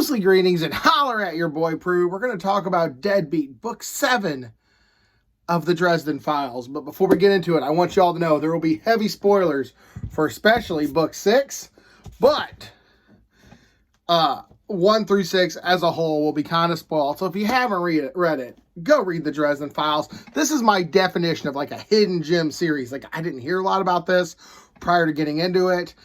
Ghostly greetings and holler at your boy Prue. We're going to talk about Deadbeat, Book 7 of the Dresden Files. But before we get into it, I want you all to know there will be heavy spoilers for especially Book 6. But 1 through 6 as a whole will be kind of spoiled. So if you haven't read it, go read the Dresden Files. This is my definition of like a hidden gem series. Like, I didn't hear a lot about this prior to getting into it.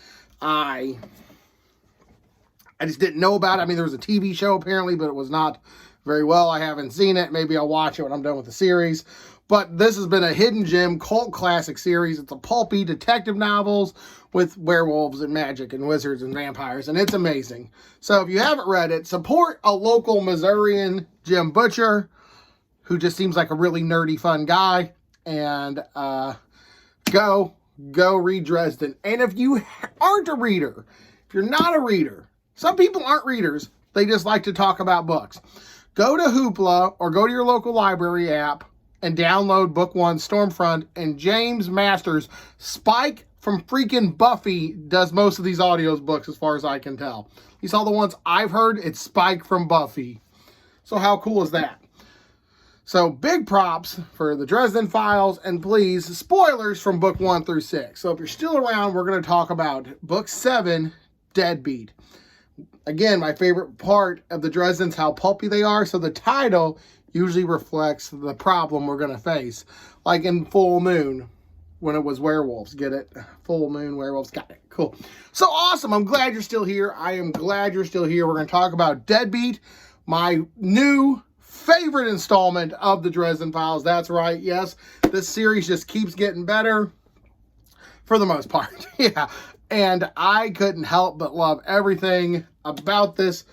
I just didn't know about it. I mean, there was a TV show apparently, but it was not very well. I haven't seen it. Maybe I'll watch it when I'm done with the series. But this has been a hidden gem cult classic series. It's a pulpy detective novels with werewolves and magic and wizards and vampires, and it's amazing. So if you haven't read it, support a local Missourian Jim Butcher, who just seems like a really nerdy, fun guy, and go read Dresden. And if you aren't a reader, if you're not a reader, some people aren't readers. They just like to talk about books. Go to Hoopla or go to your local library app and download Book 1, Stormfront, and James Masters. Spike from freaking Buffy does most of these audios books as far as I can tell. At least all the ones I've heard, it's Spike from Buffy. So how cool is that? So big props for the Dresden Files, and please, spoilers from Book 1 through 6. So if you're still around, we're going to talk about Book 7, Deadbeat. Again, my favorite part of the Dresden's how pulpy they are. So the title usually reflects the problem we're going to face. Like in Full Moon, when it was werewolves. Get it? Full Moon, werewolves. Got it. Cool. So awesome. I'm glad you're still here. I am glad you're still here. We're going to talk about Deadbeat, my new favorite installment of the Dresden Files. That's right. Yes, this series just keeps getting better for the most part. Yeah. And I couldn't help but love everything about this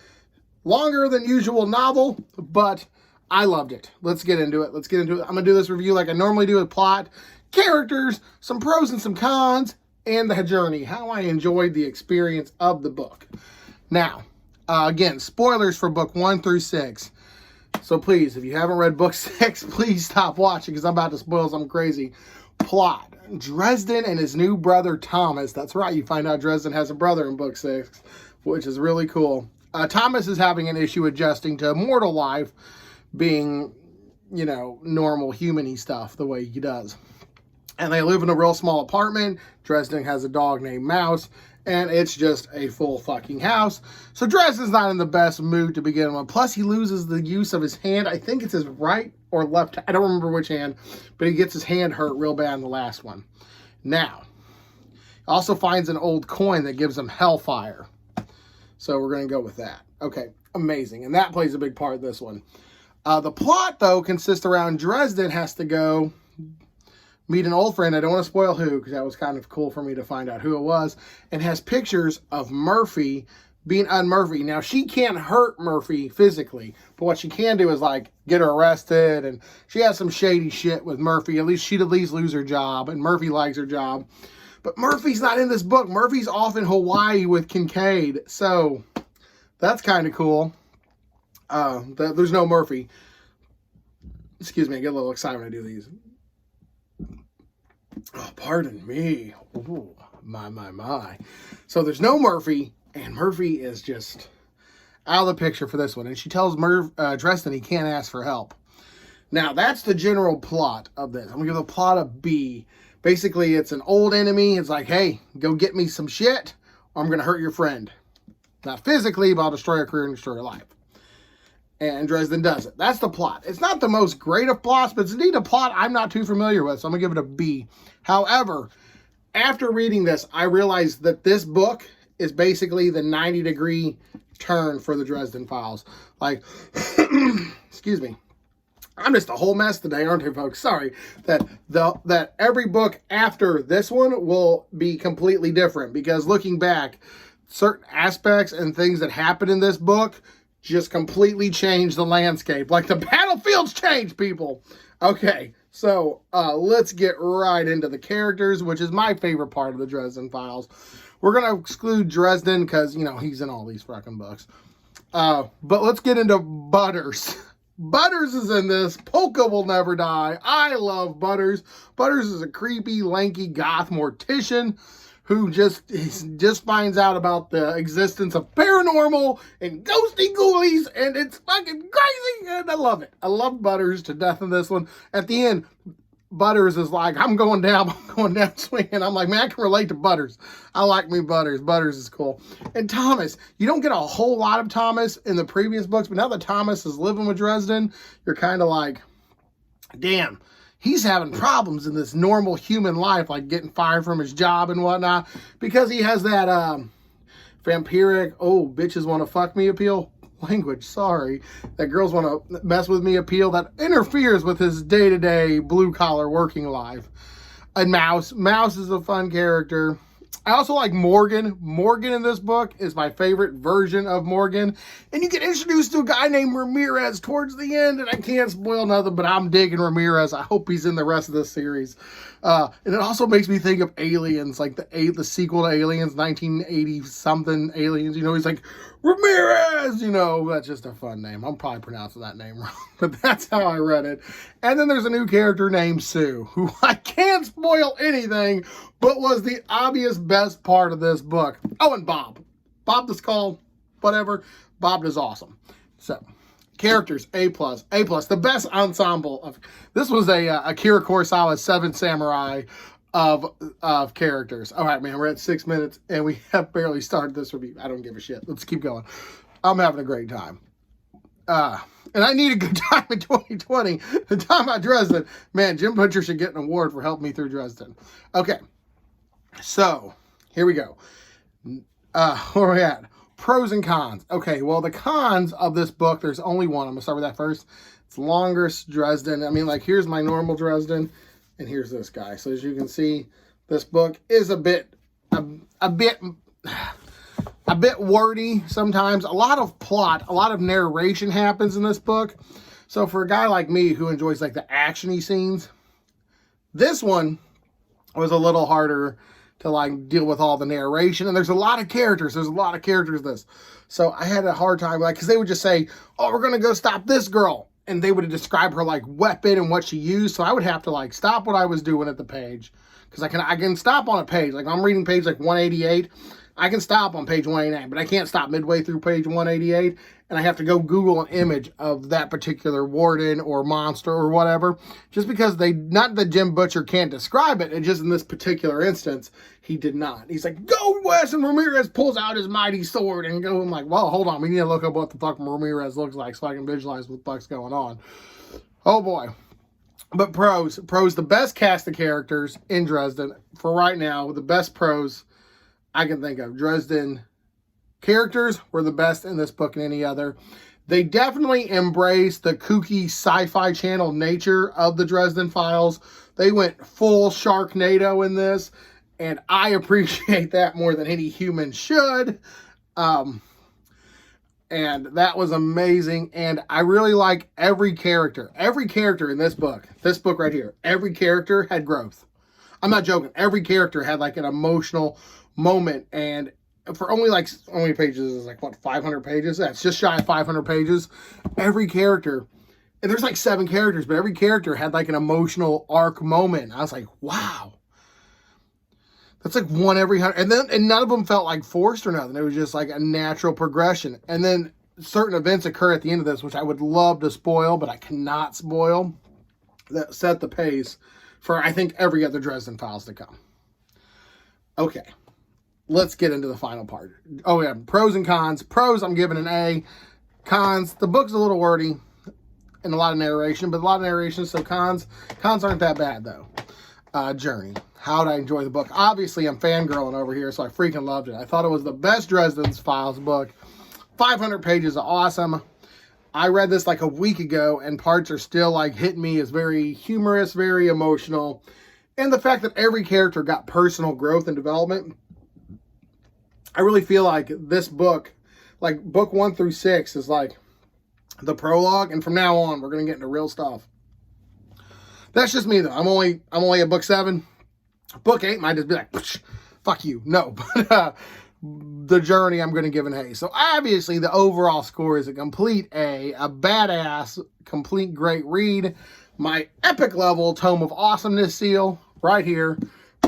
longer than usual novel, but I loved it. Let's get into it. I'm going to do this review like I normally do with plot, characters, some pros and some cons, and the journey, how I enjoyed the experience of the book. Now, again, spoilers for Book 1 through 6. So please, if you haven't read Book 6, please stop watching because I'm about to spoil some crazy plot. Dresden and his new brother Thomas. That's right, you find out Dresden has a brother in Book 6, which is really cool. Thomas is having an issue adjusting to mortal life, being, you know, normal human-y stuff the way he does. And they live in a real small apartment. Dresden has a dog named Mouse, and it's just a full fucking house. So Dresden's not in the best mood to begin with. Plus, he loses the use of his hand. I think it's his right or left. I don't remember which hand, but he gets his hand hurt real bad in the last one. Now, he also finds an old coin that gives him hellfire. So we're going to go with that. Okay, amazing. And that plays a big part of this one. The plot, though, consists around Dresden has to go meet an old friend. I don't want to spoil who, because that was kind of cool for me to find out who it was. And has pictures of Murphy being un-Murphy. Now, she can't hurt Murphy physically, but what she can do is, like, get her arrested. And she has some shady shit with Murphy. She'd at least lose her job, and Murphy likes her job. But Murphy's not in this book. Murphy's off in Hawaii with Kincaid. So, that's kind of cool. There's no Murphy. Excuse me, I get a little excited when I do these. Oh, pardon me. Ooh, my. So there's no Murphy, and Murphy is just out of the picture for this one. And she tells Dresden he can't ask for help. Now, that's the general plot of this. I'm going to give the plot a B. Basically, it's an old enemy. It's like, hey, go get me some shit, or I'm going to hurt your friend. Not physically, but I'll destroy your career and destroy your life. And Dresden does it. That's the plot. It's not the most great of plots, but it's indeed a plot I'm not too familiar with, so I'm going to give it a B. However, after reading this, I realized that this book is basically the 90-degree turn for the Dresden Files. Like, excuse me. I'm just a whole mess today, aren't I, folks? Sorry. That every book after this one will be completely different, because looking back, certain aspects and things that happen in this book just completely change the landscape. Like the battlefield's changed, people. Okay, so let's get right into the characters, which is my favorite part of the Dresden Files. We're going to exclude Dresden because, you know, he's in all these fucking books. But let's get into Butters. Butters is in this. Polka will never die. I love Butters. Butters is a creepy, lanky goth mortician who just finds out about the existence of paranormal and ghosty ghoulies, and it's fucking crazy, and I love it. I love Butters to death in this one. At the end, Butters is like, I'm going down swinging. I'm like, man, I can relate to Butters. I like me Butters. Butters is cool. And Thomas, you don't get a whole lot of Thomas in the previous books, but now that Thomas is living with Dresden, you're kind of like, damn, he's having problems in this normal human life, like getting fired from his job and whatnot, because he has that vampiric, oh, bitches want to fuck me appeal. Language, sorry, that girls want to mess with me appeal that interferes with his day-to-day blue-collar working life. And Mouse is a fun character. I also like Morgan. Morgan in this book is my favorite version of Morgan. And you get introduced to a guy named Ramirez towards the end, and I can't spoil nothing, but I'm digging Ramirez. I hope he's in the rest of this series. And it also makes me think of Aliens, like the sequel to Aliens, 1980-something Aliens. You know, he's like, Ramirez! You know, that's just a fun name. I'm probably pronouncing that name wrong, but that's how I read it. And then there's a new character named Sue, who I can't spoil anything, but was the obvious best part of this book. Oh, and Bob. Bob the Skull, whatever. Bob is awesome. So, characters, A+. The best ensemble of... This was a Akira Kurosawa's Seven Samurai of characters. All right, man, we're at 6 minutes, and we have barely started this review. I don't give a shit. Let's keep going. I'm having a great time. And I need a good time in 2020. The time about Dresden. Man, Jim Butcher should get an award for helping me through Dresden. Okay. So, here we go. Where are we at? Pros and cons. Okay, well, the cons of this book, there's only one. I'm going to start with that first. It's longest Dresden. I mean, like, here's my normal Dresden, and here's this guy. So, as you can see, this book is a bit wordy sometimes. A lot of plot, a lot of narration happens in this book. So, for a guy like me who enjoys, like, the action-y scenes, this one was a little harder to like deal with all the narration, and there's a lot of characters. There's a lot of characters in this. So I had a hard time, like, because they would just say, oh, we're going to go stop this girl. And they would describe her like weapon and what she used. So I would have to like stop what I was doing at the page. Because I can stop on a page. Like I'm reading page like 188. I can stop on page 189, but I can't stop midway through page 188. And I have to go Google an image of that particular warden or monster or whatever. Just because not that Jim Butcher can't describe it, just in this particular instance, he did not. He's like, go Wes, and Ramirez pulls out his mighty sword and go. I'm like, well, hold on. We need to look up what the fuck Ramirez looks like so I can visualize what the fuck's going on. Oh boy. But pros, the best cast of characters in Dresden for right now, the best pros I can think of. Dresden characters were the best in this book than any other. They definitely embraced the kooky Sci-Fi Channel nature of the Dresden Files. They went full Sharknado in this, and I appreciate that more than any human should. And that was amazing, and I really like every character. Every character in this book right here, every character had growth. I'm not joking. Every character had like an emotional moment, and for only how many pages is like, what, 500 pages? That's just shy of 500 pages. Every character, and there's like 7 characters, but every character had like an emotional arc moment. I was like, wow. That's like one every 100. And none of them felt like forced or nothing. It was just like a natural progression. And then certain events occur at the end of this, which I would love to spoil, but I cannot spoil, that set the pace for, I think, every other Dresden Files to come. Okay. Let's get into the final part. Oh, yeah. Pros and cons. Pros, I'm giving an A. Cons, the book's a little wordy and a lot of narration, but a lot of narration, so cons aren't that bad, though. Journey. How did I enjoy the book? Obviously, I'm fangirling over here, so I freaking loved it. I thought it was the best Dresden Files book. 500 pages of awesome. I read this like a week ago, and parts are still like hitting me as very humorous, very emotional. And the fact that every character got personal growth and development, I really feel like this book, like book 1 through 6 is like the prologue, and from now on we're gonna get into real stuff. That's just me though. I'm only at book 7. Book 8 might just be like, fuck you. No, but the journey I'm gonna give an A. So obviously the overall score is a complete A, a badass, complete great read. My epic level Tome of Awesomeness seal right here.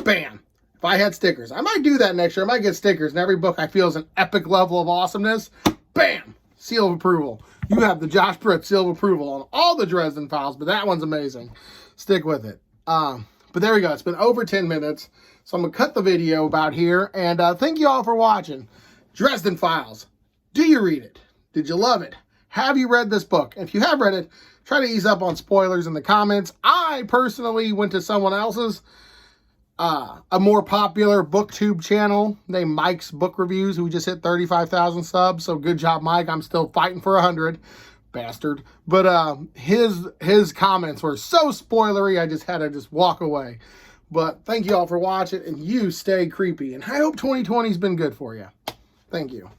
Bam. If I had stickers, I might do that next year. I might get stickers, and every book I feel is an epic level of awesomeness, bam, seal of approval. You have the Josh Britt seal of approval on all the Dresden Files, but that one's amazing. Stick with it. But there we go. It's been over 10 minutes, so I'm going to cut the video about here, and thank you all for watching. Dresden Files. Do you read it? Did you love it? Have you read this book? If you have read it, try to ease up on spoilers in the comments. I personally went to someone else's, a more popular booktube channel named Mike's Book Reviews, who just hit 35,000 subs. So good job, Mike. I'm still fighting for 100, bastard. But his comments were so spoilery, I just had to walk away. But thank you all for watching, and you stay creepy. And I hope 2020's been good for you. Thank you.